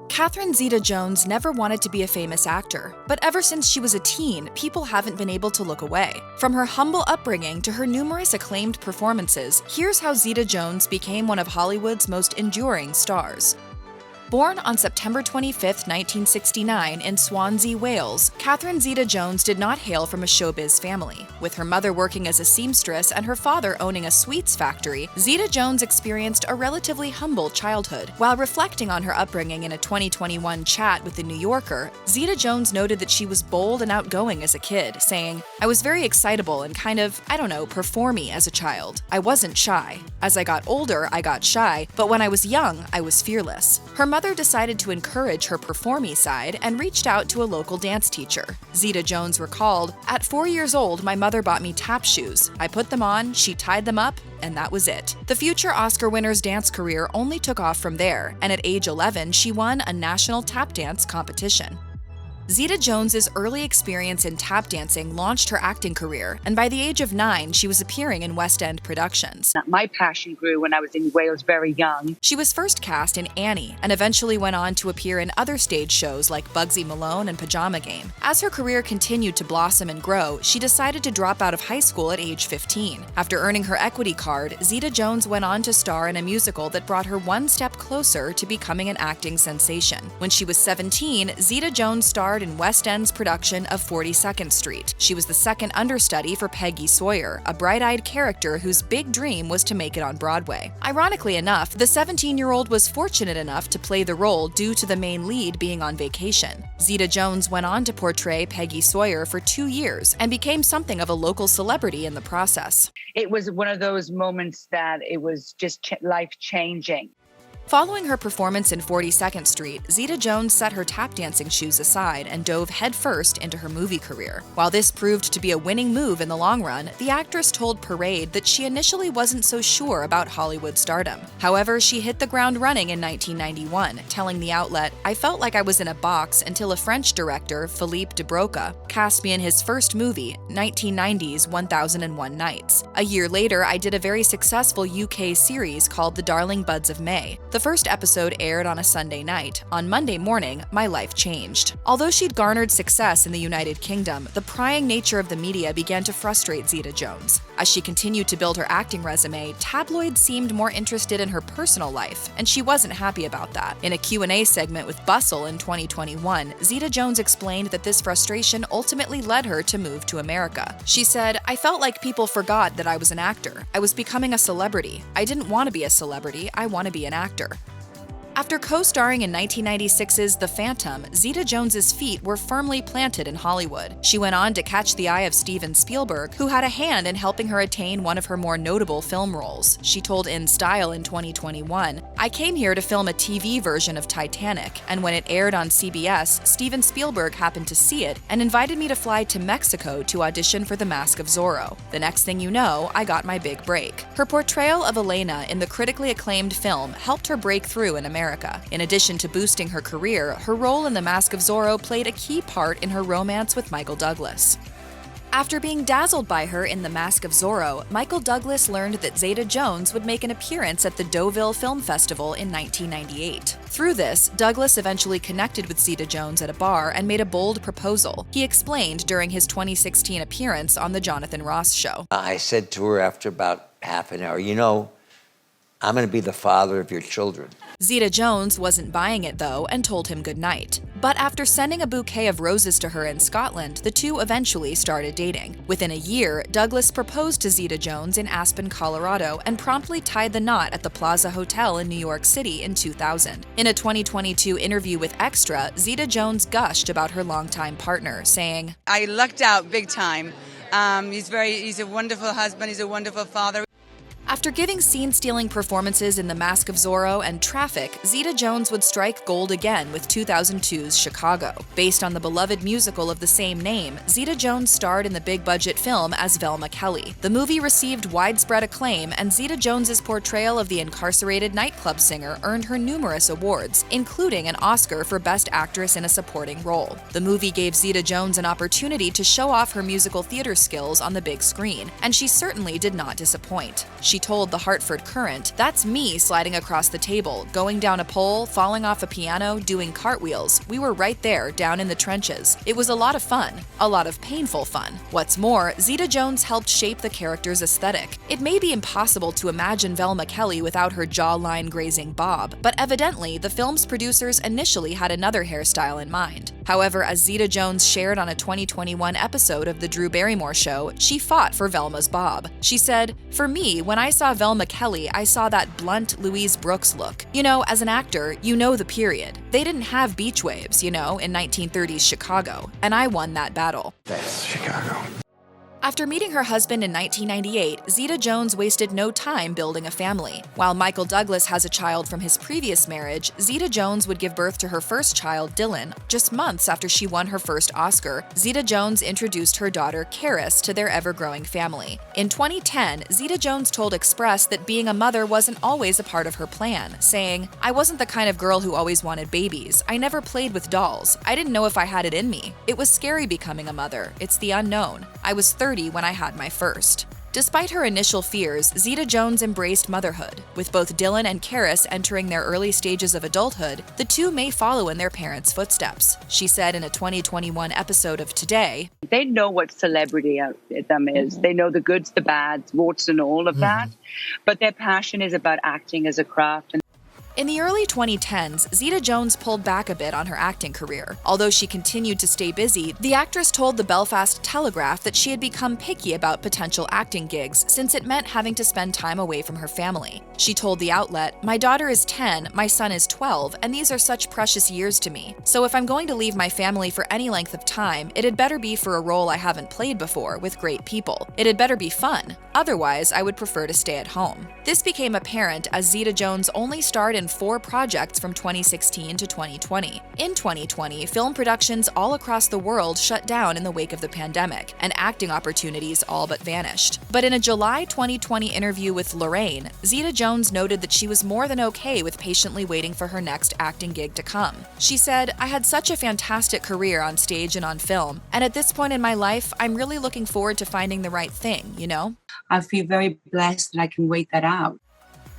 Catherine Zeta-Jones never wanted to be a famous actor, but ever since she was a teen, people haven't been able to look away. From her humble upbringing to her numerous acclaimed performances, here's how Zeta-Jones became one of Hollywood's most enduring stars. Born on September 25, 1969 in Swansea, Wales, Catherine Zeta-Jones did not hail from a showbiz family. With her mother working as a seamstress and her father owning a sweets factory, Zeta-Jones experienced a relatively humble childhood. While reflecting on her upbringing in a 2021 chat with The New Yorker, Zeta-Jones noted that she was bold and outgoing as a kid, saying, "I was very excitable and kind of, performy as a child. I wasn't shy. As I got older, I got shy, but when I was young, I was fearless." Her mother decided to encourage her performy side and reached out to a local dance teacher. Zeta-Jones recalled, "At 4 years old, my mother bought me tap shoes. I put them on, she tied them up, and that was it." The future Oscar winner's dance career only took off from there, and at age 11, she won a national tap dance competition. Zeta-Jones's early experience in tap dancing launched her acting career, and by the age of 9, she was appearing in West End productions. My passion grew when I was in Wales very young. She was first cast in Annie, and eventually went on to appear in other stage shows like Bugsy Malone and Pajama Game. As her career continued to blossom and grow, she decided to drop out of high school at age 15. After earning her equity card, Zeta-Jones went on to star in a musical that brought her one step closer to becoming an acting sensation. When she was 17, Zeta-Jones starred in West End's production of 42nd Street. She was the second understudy for Peggy Sawyer, a bright-eyed character whose big dream was to make it on Broadway. Ironically enough, the 17-year-old was fortunate enough to play the role due to the main lead being on vacation. Zeta-Jones went on to portray Peggy Sawyer for 2 years and became something of a local celebrity in the process. It was one of those moments that it was just life-changing. Following her performance in 42nd Street, Zeta-Jones set her tap dancing shoes aside and dove headfirst into her movie career. While this proved to be a winning move in the long run, the actress told Parade that she initially wasn't so sure about Hollywood stardom. However, she hit the ground running in 1991, telling the outlet, "I felt like I was in a box until a French director, Philippe de Broca, cast me in his first movie, 1990's 1001 Nights. A year later, I did a very successful UK series called The Darling Buds of May. The first episode aired on a Sunday night. On Monday morning, my life changed." Although she'd garnered success in the United Kingdom, the prying nature of the media began to frustrate Zeta-Jones. As she continued to build her acting resume, tabloids seemed more interested in her personal life, and she wasn't happy about that. In a Q&A segment with Bustle in 2021, Zeta-Jones explained that this frustration ultimately led her to move to America. She said, "I felt like people forgot that I was an actor. I was becoming a celebrity. I didn't want to be a celebrity, I want to be an actor." After co-starring in 1996's The Phantom, Zeta-Jones's feet were firmly planted in Hollywood. She went on to catch the eye of Steven Spielberg, who had a hand in helping her attain one of her more notable film roles. She told In Style in 2021, "I came here to film a TV version of Titanic, and when it aired on CBS, Steven Spielberg happened to see it and invited me to fly to Mexico to audition for The Mask of Zorro. The next thing you know, I got my big break." Her portrayal of Elena in the critically acclaimed film helped her break through in America. In addition to boosting her career, her role in The Mask of Zorro played a key part in her romance with Michael Douglas. After being dazzled by her in The Mask of Zorro, Michael Douglas learned that Zeta-Jones would make an appearance at the Deauville Film Festival in 1998. Through this, Douglas eventually connected with Zeta-Jones at a bar and made a bold proposal. He explained during his 2016 appearance on The Jonathan Ross Show. I said to her after about half an hour, I'm going to be the father of your children. Zeta-Jones wasn't buying it, though, and told him goodnight. But after sending a bouquet of roses to her in Scotland, the two eventually started dating. Within a year, Douglas proposed to Zeta-Jones in Aspen, Colorado, and promptly tied the knot at the Plaza Hotel in New York City in 2000. In a 2022 interview with Extra, Zeta-Jones gushed about her longtime partner, saying, "I lucked out big time. He's a wonderful husband, he's a wonderful father." After giving scene-stealing performances in The Mask of Zorro and Traffic, Zeta-Jones would strike gold again with 2002's Chicago. Based on the beloved musical of the same name, Zeta-Jones starred in the big-budget film as Velma Kelly. The movie received widespread acclaim, and Zeta-Jones's portrayal of the incarcerated nightclub singer earned her numerous awards, including an Oscar for Best Actress in a Supporting Role. The movie gave Zeta-Jones an opportunity to show off her musical theater skills on the big screen, and she certainly did not disappoint. She she told the Hartford Courant, "That's me sliding across the table, going down a pole, falling off a piano, doing cartwheels. We were right there, down in the trenches. It was a lot of fun, a lot of painful fun." What's more, Zeta-Jones helped shape the character's aesthetic. It may be impossible to imagine Velma Kelly without her jawline-grazing bob, but evidently, the film's producers initially had another hairstyle in mind. However, as Zeta-Jones shared on a 2021 episode of The Drew Barrymore Show, she fought for Velma's bob. She said, "For me, when I saw Velma Kelly, I saw that blunt Louise Brooks look. You know, as an actor, you know the period. They didn't have beach waves, you know, in 1930s Chicago, and I won that battle." That's Chicago. After meeting her husband in 1998, Zeta-Jones wasted no time building a family. While Michael Douglas has a child from his previous marriage, Zeta-Jones would give birth to her first child, Dylan, just months after she won her first Oscar. Zeta-Jones introduced her daughter, Karis, to their ever-growing family. In 2010, Zeta-Jones told Express that being a mother wasn't always a part of her plan, saying, "I wasn't the kind of girl who always wanted babies. I never played with dolls. I didn't know if I had it in me. It was scary becoming a mother. It's the unknown. I was 30 when I had my first." Despite her initial fears, Zeta-Jones embraced motherhood. With both Dylan and Karis entering their early stages of adulthood, the two may follow in their parents' footsteps. She said in a 2021 episode of Today, They know what celebrity them is. They know the goods, the bads, warts and all of that. But their passion is about acting as a craft. in the early 2010s, Zeta-Jones pulled back a bit on her acting career. Although she continued to stay busy, the actress told the Belfast Telegraph that she had become picky about potential acting gigs since it meant having to spend time away from her family. She told the outlet, "My daughter is 10, my son is 12, and these are such precious years to me. So if I'm going to leave my family for any length of time, it had better be for a role I haven't played before with great people. It had better be fun. Otherwise, I would prefer to stay at home." This became apparent as Zeta-Jones only starred in 4 projects from 2016 to 2020. In 2020, film productions all across the world shut down in the wake of the pandemic, and acting opportunities all but vanished. But in a July 2020 interview with Lorraine, Zeta-Jones noted that she was more than okay with patiently waiting for her next acting gig to come. She said, "I had such a fantastic career on stage and on film, and at this point in my life, I'm really looking forward to finding the right thing, you know?" I feel very blessed that I can wait that out.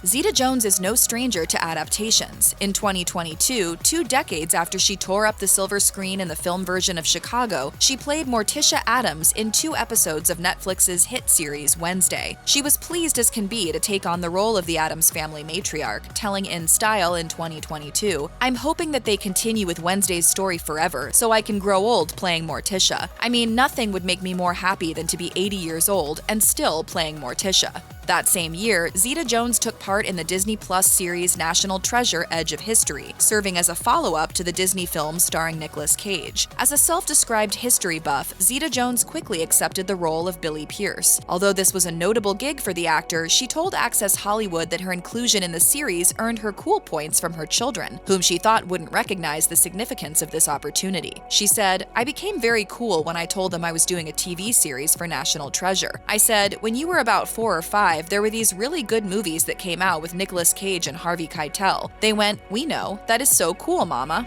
Zeta-Jones is no stranger to adaptations. In 2022, 2 decades after she tore up the silver screen in the film version of Chicago, she played Morticia Addams in 2 episodes of Netflix's hit series Wednesday. She was pleased as can be to take on the role of the Addams family matriarch, telling In Style in 2022, "I'm hoping that they continue with Wednesday's story forever, so I can grow old playing Morticia. I mean, nothing would make me more happy than to be 80 years old and still playing Morticia." That same year, Zeta-Jones took part in the Disney Plus series National Treasure: Edge of History, serving as a follow-up to the Disney film starring Nicolas Cage. As a self-described history buff, Zeta-Jones quickly accepted the role of Billy Pierce. Although this was a notable gig for the actor, she told Access Hollywood that her inclusion in the series earned her cool points from her children, whom she thought wouldn't recognize the significance of this opportunity. She said, "I became very cool when I told them I was doing a TV series for National Treasure. I said, when you were about 4 or 5, there were these really good movies that came out with Nicolas Cage and Harvey Keitel. They went, 'We know, that is so cool, mama.'"